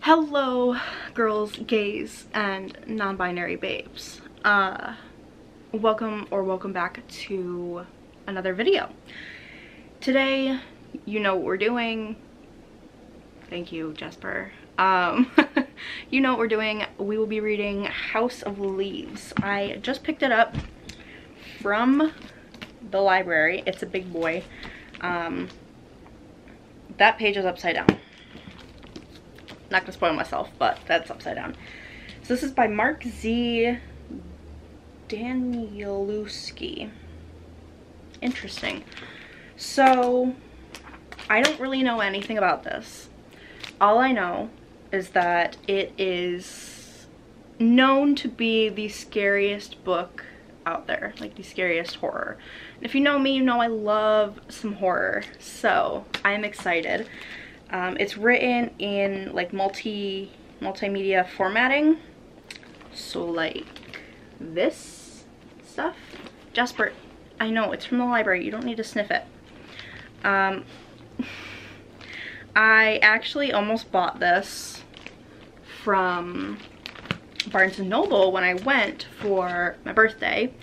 Hello, girls, gays, and non-binary babes. Welcome back to another video. Today, you know what we're doing. Thank you, Jesper. You know what we're doing. We will be reading House of Leaves. I just picked it up from the library. It's a big boy. That page is upside down. Not gonna spoil myself, but that's upside down. So this is by Mark Z. Danielewski. Interesting. So I don't really know anything about this. All I know is that it is known to be the scariest book out there, like the scariest horror. And if you know me, you know I love some horror, so I'm excited. It's written in like multimedia formatting, so like this stuff. Jasper, I know it's from the library, you don't need to sniff it. I actually almost bought this from Barnes & Noble when I went for my birthday,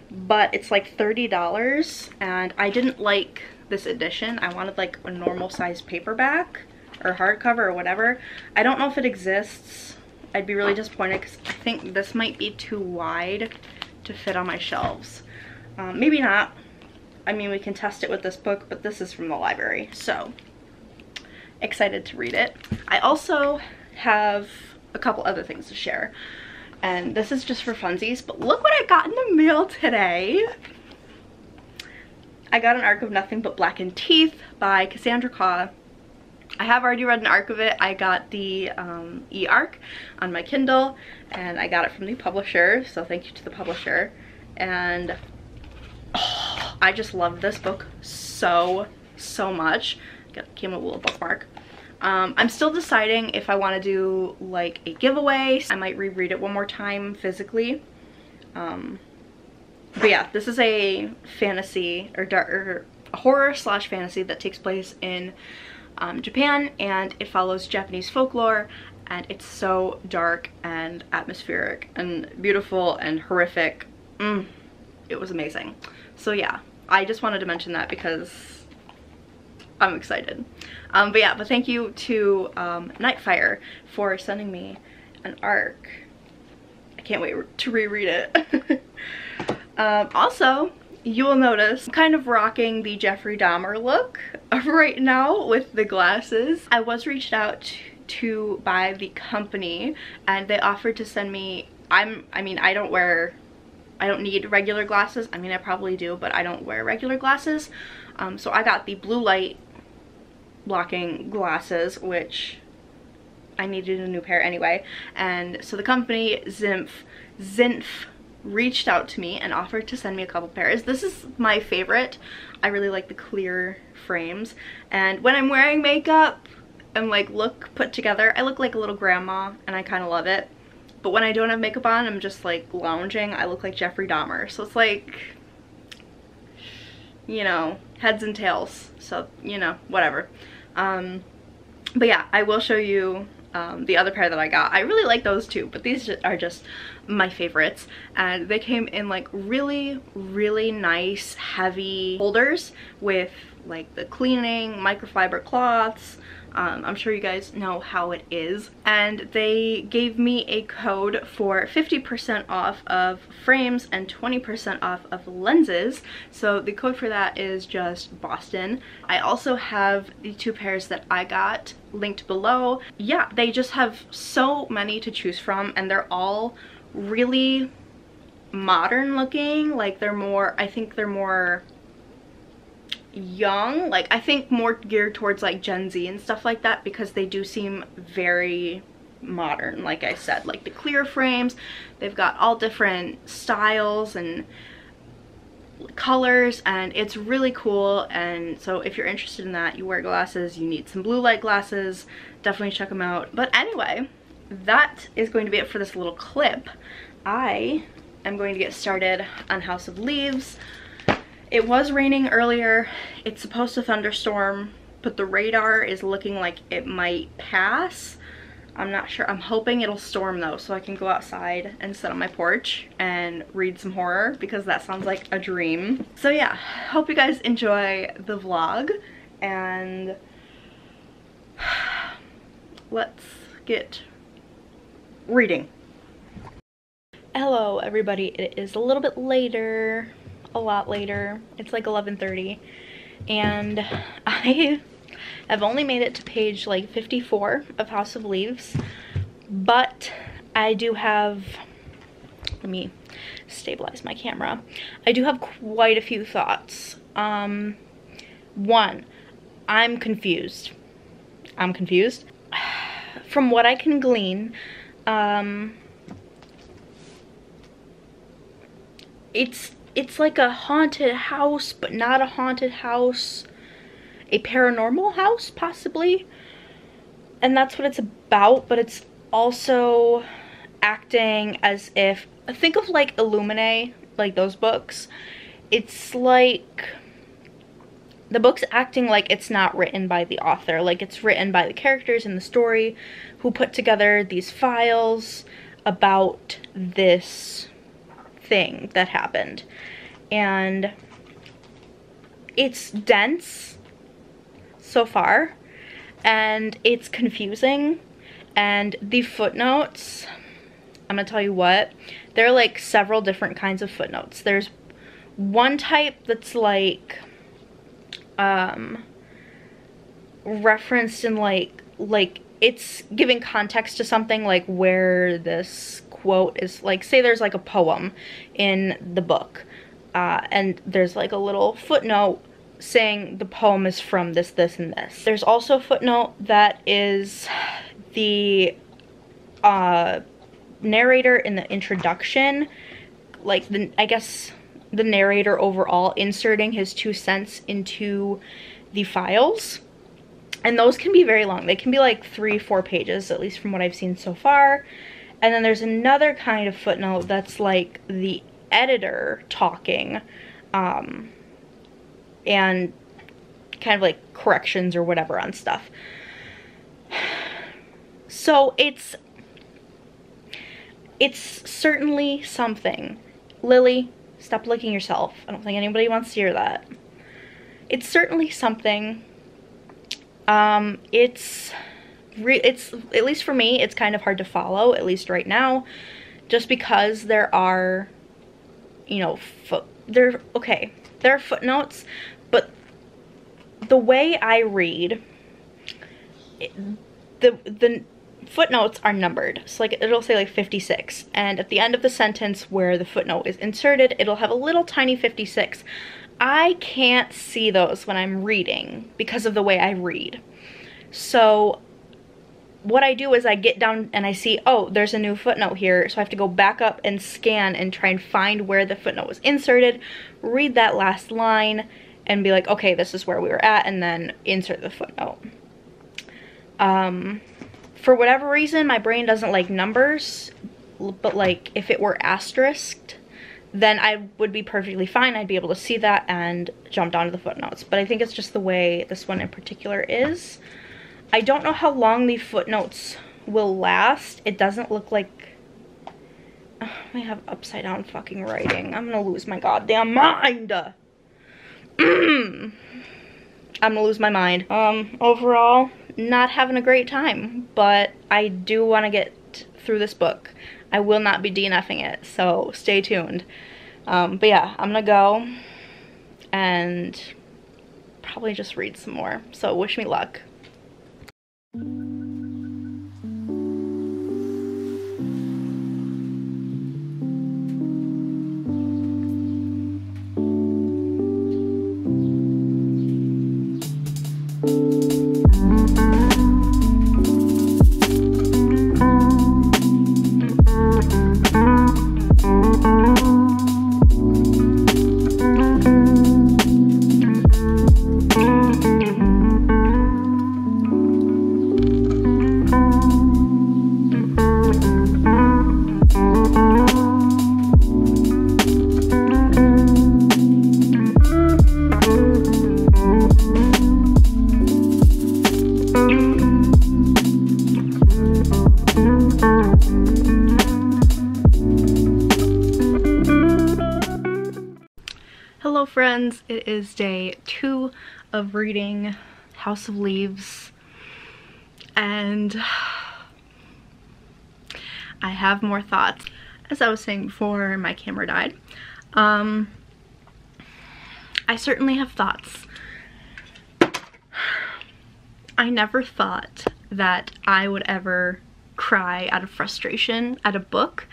but it's like $30 and I didn't like this edition. I wanted like a normal size paperback or hardcover or whatever. I don't know if it exists. I'd be really disappointed because I think this might be too wide to fit on my shelves. Maybe not. I mean, we can test it with this book, but this is from the library, so excited to read it. I also have a couple other things to share, and this is just for funsies, but look what I got in the mail today. I got an arc of Nothing But Blackened Teeth by Cassandra Claw. I have already read an arc of it. I got the e-arc on my Kindle, and I got it from the publisher, so thank you to the publisher. And oh, I just love this book so much. Came with a little bookmark. I'm still deciding if I want to do like a giveaway. I might reread it one more time physically. But yeah, this is a fantasy or horror slash fantasy that takes place in Japan, and it follows Japanese folklore, and it's so dark and atmospheric and beautiful and horrific. It was amazing. So yeah, I just wanted to mention that because I'm excited. But thank you to Nightfire for sending me an arc. I can't wait to reread it. Also, you will notice I'm kind of rocking the Jeffrey Dahmer look right now with the glasses. I was reached out to by the company, and they offered to send me, I don't need regular glasses. I mean, I probably do, but I don't wear regular glasses. So I got the blue light blocking glasses, which I needed a new pair anyway. And so the company Zinf reached out to me and offered to send me a couple pairs. This is my favorite. I really like the clear frames, and when I'm wearing makeup and like look put together, I look like a little grandma, and I kind of love it. But when I don't have makeup on, I'm just like lounging, I look like Jeffrey Dahmer. So it's like, you know, heads and tails, so you know, whatever. But yeah, I will show you the other pair that I got. I really like those too, but these are just my favorites, and they came in like really nice heavy holders with like the cleaning microfiber cloths. I'm sure you guys know how it is, and they gave me a code for 50% off of frames and 20% off of lenses. So the code for that is just Boston. I also have the two pairs that I got linked below. Yeah, they just have so many to choose from, and they're all really modern looking. Like I think they're more young, like I think more geared towards like Gen Z and stuff like that, because they do seem very modern. Like I said, like the clear frames, they've got all different styles and colors, and it's really cool. And so if you're interested in that, you wear glasses, you need some blue light glasses, definitely check them out. But anyway, that is going to be it for this little clip. I am going to get started on House of Leaves. It was raining earlier. It's supposed to thunderstorm, but the radar is looking like it might pass. I'm not sure. I'm hoping it'll storm though, so I can go outside and sit on my porch and read some horror, because that sounds like a dream. So yeah, hope you guys enjoy the vlog, and let's get reading. Hello everybody, it is a little bit later, a lot later. It's like 11:30, and I have only made it to page like 54 of House of Leaves, but I do have, let me stabilize my camera. I do have quite a few thoughts. One, I'm confused. From what I can glean, it's like a haunted house, but not a haunted house. A paranormal house, possibly. And that's what it's about, but it's also acting as if, think of like Illuminae, like those books. It's like the book's acting like it's not written by the author, like it's written by the characters in the story who put together these files about this thing that happened. And it's dense so far, and it's confusing, and the footnotes, I'm gonna tell you what, there are like several different kinds of footnotes. There's one type that's like referenced in like it's giving context to something, like where this quote is, like say there's like a poem in the book, and there's like a little footnote saying the poem is from this, this, and this. There's also a footnote that is the narrator in the introduction, like I guess the narrator overall inserting his 2 cents into the files. And those can be very long. They can be like 3-4 pages, at least from what I've seen so far. And then there's another kind of footnote that's like the editor talking, and kind of like corrections or whatever on stuff. So it's certainly something. Lily, stop licking yourself. I don't think anybody wants to hear that. It's certainly something. It's at least for me, it's kind of hard to follow, at least right now, just because there are, you know, there are footnotes, but the way I read, the footnotes are numbered. So like it'll say like 56, and at the end of the sentence where the footnote is inserted, it'll have a little tiny 56. I can't see those when I'm reading because of the way I read. So what I do is I get down and I see, oh, there's a new footnote here, so I have to go back up and scan and try and find where the footnote was inserted, read that last line, and be like, okay, this is where we were at, and then insert the footnote. For whatever reason, my brain doesn't like numbers, but like if it were asterisked, then I would be perfectly fine. I'd be able to see that and jump down to the footnotes. But I think it's just the way this one in particular is. I don't know how long the footnotes will last. It doesn't look like... Oh, I have upside down fucking writing. I'm gonna lose my goddamn mind! I'm gonna lose my mind. Overall, not having a great time, but I do want to get through this book. I will not be DNFing it, so stay tuned. But yeah, I'm gonna go and probably just read some more, so wish me luck. friends, it is day 2 of reading House of Leaves, and I have more thoughts. As I was saying before my camera died, I certainly have thoughts. I never thought that I would ever cry out of frustration at a book,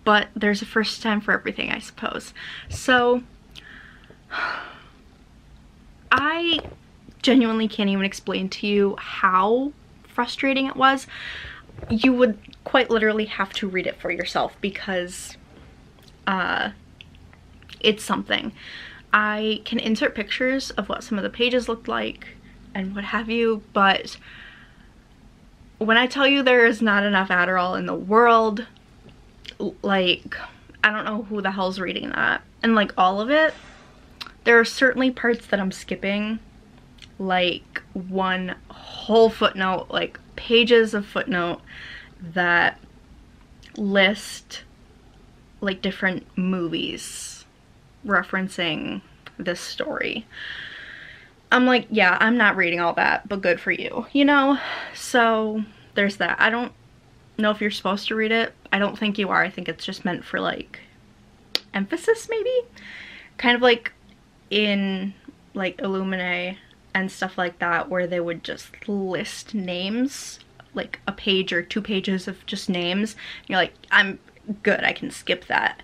but there's a first time for everything, I suppose. So I genuinely can't even explain to you how frustrating it was. You would quite literally have to read it for yourself because it's something. I can insert pictures of what some of the pages looked like and what have you, but when I tell you there is not enough Adderall in the world, like, I don't know who the hell's reading that. And like all of it, there are certainly parts that I'm skipping, like one whole footnote, like pages of footnote that list like different movies referencing this story. I'm like, yeah, I'm not reading all that, but good for you, you know? So there's that. I don't know if you're supposed to read it. I don't think you are. I think it's just meant for like emphasis, maybe? Kind of like in like Illuminae and stuff like that, where they would just list names, like a page or 2 pages of just names. You're like, I'm good, I can skip that.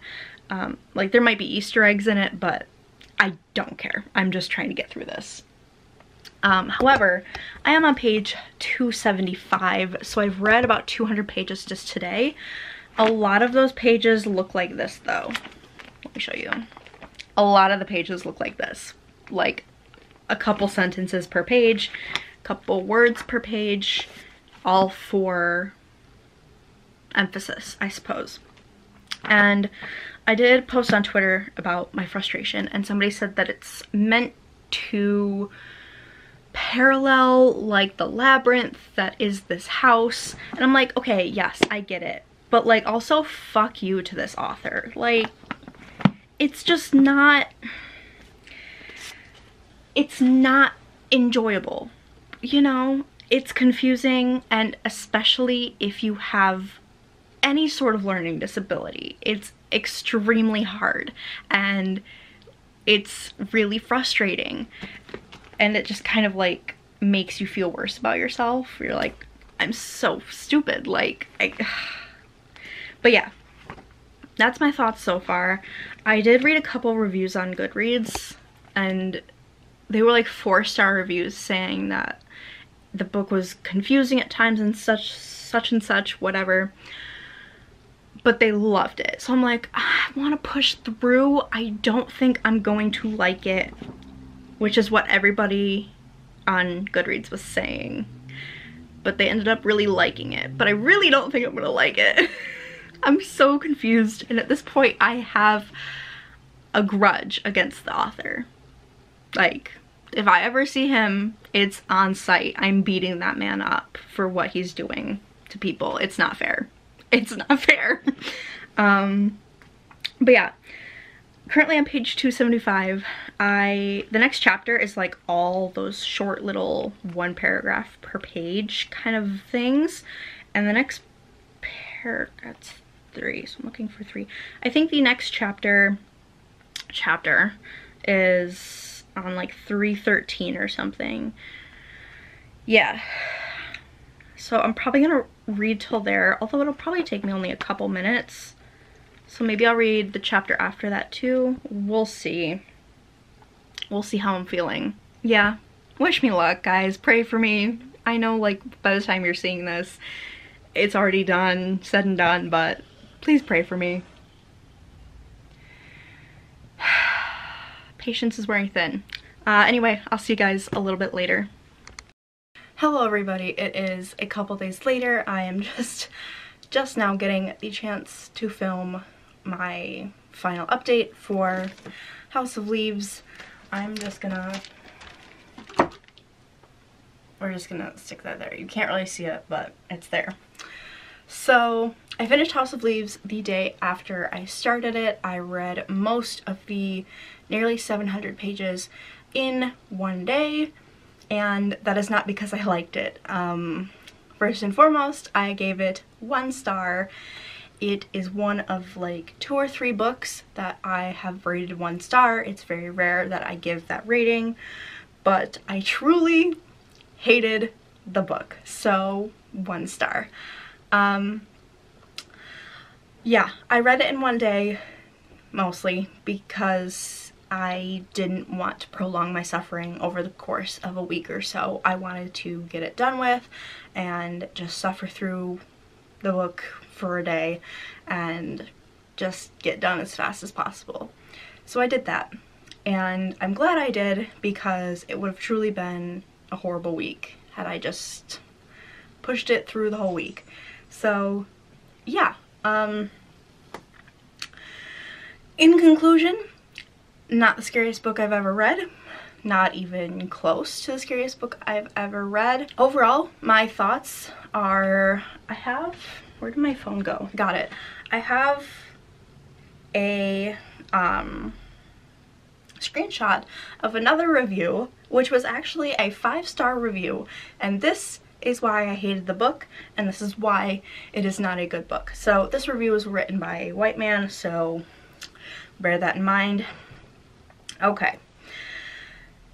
Like there might be Easter eggs in it, but I don't care. I'm just trying to get through this. However, I am on page 275, so I've read about 200 pages just today. A lot of those pages look like this though. Let me show you. A lot of the pages look like this. Like a couple sentences per page, a couple words per page, all for emphasis, I suppose. And I did post on Twitter about my frustration, and somebody said that it's meant to parallel like the labyrinth that is this house. And I'm like, okay, yes, I get it, but like also fuck you to this author. Like, it's just not, it's not enjoyable, you know? It's confusing, and especially if you have any sort of learning disability, it's extremely hard and it's really frustrating, and it just kind of like makes you feel worse about yourself. You're like, I'm so stupid, like but yeah, that's my thoughts so far. I did read a couple reviews on Goodreads, and they were like 4-star reviews saying that the book was confusing at times and such and such, whatever, but they loved it. So I'm like, I want to push through. I don't think I'm going to like it, which is what everybody on Goodreads was saying, but they ended up really liking it. But I really don't think I'm gonna like it. I'm so confused, and at this point I have a grudge against the author. Like, if I ever see him, it's on sight. I'm beating that man up for what he's doing to people. It's not fair. It's not fair. But yeah, currently on page 275. The next chapter is like all those short little 1 paragraph per page kind of things, and the next that's 3, so I'm looking for 3. I think the next chapter is on like 313 or something. Yeah, so I'm probably gonna read till there, although it'll probably take me only a couple minutes, so maybe I'll read the chapter after that too. We'll see. We'll see how I'm feeling. Yeah, wish me luck, guys. Pray for me. I know like by the time you're seeing this, it's already done, said and done, but please pray for me. Patience is wearing thin. Anyway, I'll see you guys a little bit later. Hello everybody, it is a couple days later. I am just now getting the chance to film my final update for House of Leaves. We're just gonna stick that there. You can't really see it, but it's there. So I finished House of Leaves the day after I started it. I read most of the nearly 700 pages in one day, and that is not because I liked it. First and foremost, I gave it 1 star. It is one of like 2 or 3 books that I have rated 1 star. It's very rare that I give that rating, but I truly hated the book, so 1 star. Yeah, I read it in one day, mostly because I didn't want to prolong my suffering over the course of a week or so. I wanted to get it done with and just suffer through the book for a day and just get done as fast as possible. So I did that, and I'm glad I did, because it would have truly been a horrible week had I just pushed it through the whole week. So yeah, in conclusion, not the scariest book I've ever read, not even close to the scariest book I've ever read. Overall, my thoughts are, where did my phone go? Got it. I have a screenshot of another review, which was actually a 5-star review, and this is why I hated the book, and this is why it is not a good book. So this review was written by a white man, so bear that in mind. Okay.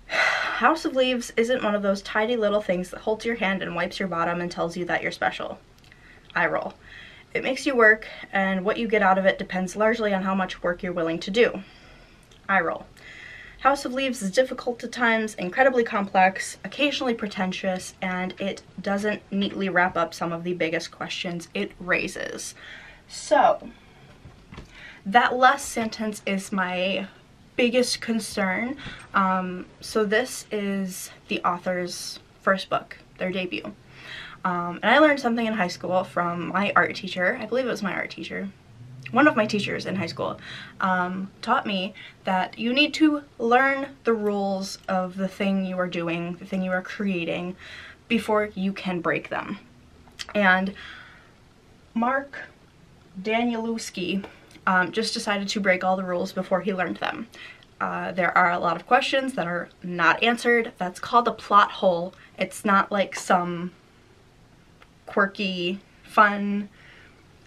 House of Leaves isn't one of those tidy little things that holds your hand and wipes your bottom and tells you that you're special. Eye roll. It makes you work, and what you get out of it depends largely on how much work you're willing to do. Eye roll. House of Leaves is difficult at times, incredibly complex, occasionally pretentious, and it doesn't neatly wrap up some of the biggest questions it raises. So, that last sentence is my biggest concern. So this is the author's first book, their debut. And I learned something in high school from my art teacher. I believe it was my art teacher. One of my teachers in high school taught me that you need to learn the rules of the thing you are doing, the thing you are creating, before you can break them. And Mark Danielewski just decided to break all the rules before he learned them. There are a lot of questions that are not answered. That's called a plot hole. It's not like some quirky, fun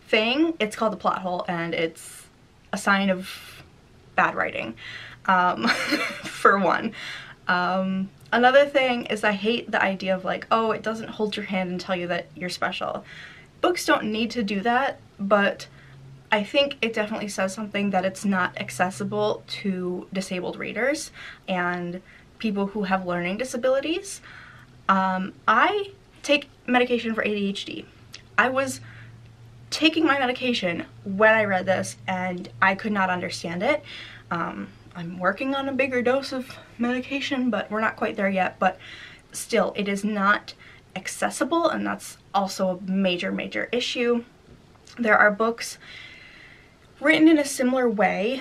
thing. It's called a plot hole, and it's a sign of bad writing, for one. Another thing is I hate the idea of like, oh, it doesn't hold your hand and tell you that you're special. Books don't need to do that, but I think it definitely says something that it's not accessible to disabled readers and people who have learning disabilities. I take medication for ADHD. I was taking my medication when I read this, and I could not understand it. I'm working on a bigger dose of medication, but we're not quite there yet. But still, it is not accessible, and that's also a major, major issue. There are books written in a similar way,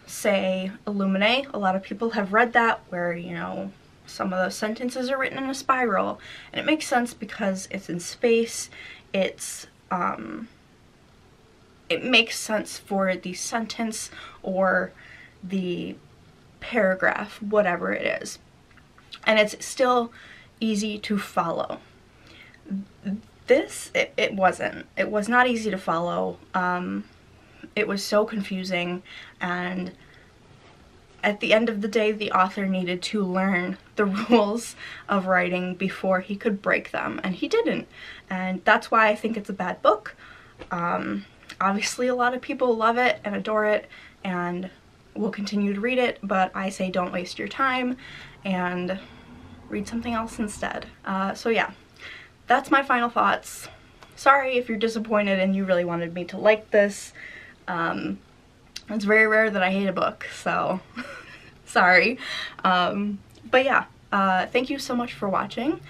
say Illuminate. A lot of people have read that, where, you know, some of those sentences are written in a spiral, and it makes sense because it's in space. It's it makes sense for the sentence or the paragraph, whatever it is, and it's still easy to follow. This, it wasn't. It was not easy to follow. It was so confusing, and at the end of the day, the author needed to learn the rules of writing before he could break them, and he didn't. And that's why I think it's a bad book. Obviously, a lot of people love it and adore it and will continue to read it, but I say don't waste your time and read something else instead. So yeah, that's my final thoughts. Sorry if you're disappointed and you really wanted me to like this. It's very rare that I hate a book, so sorry. But yeah, thank you so much for watching,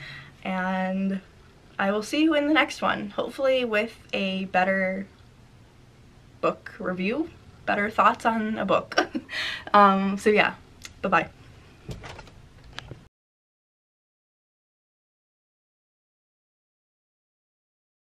and I will see you in the next one, hopefully with a better book review, better thoughts on a book. So yeah, bye-bye.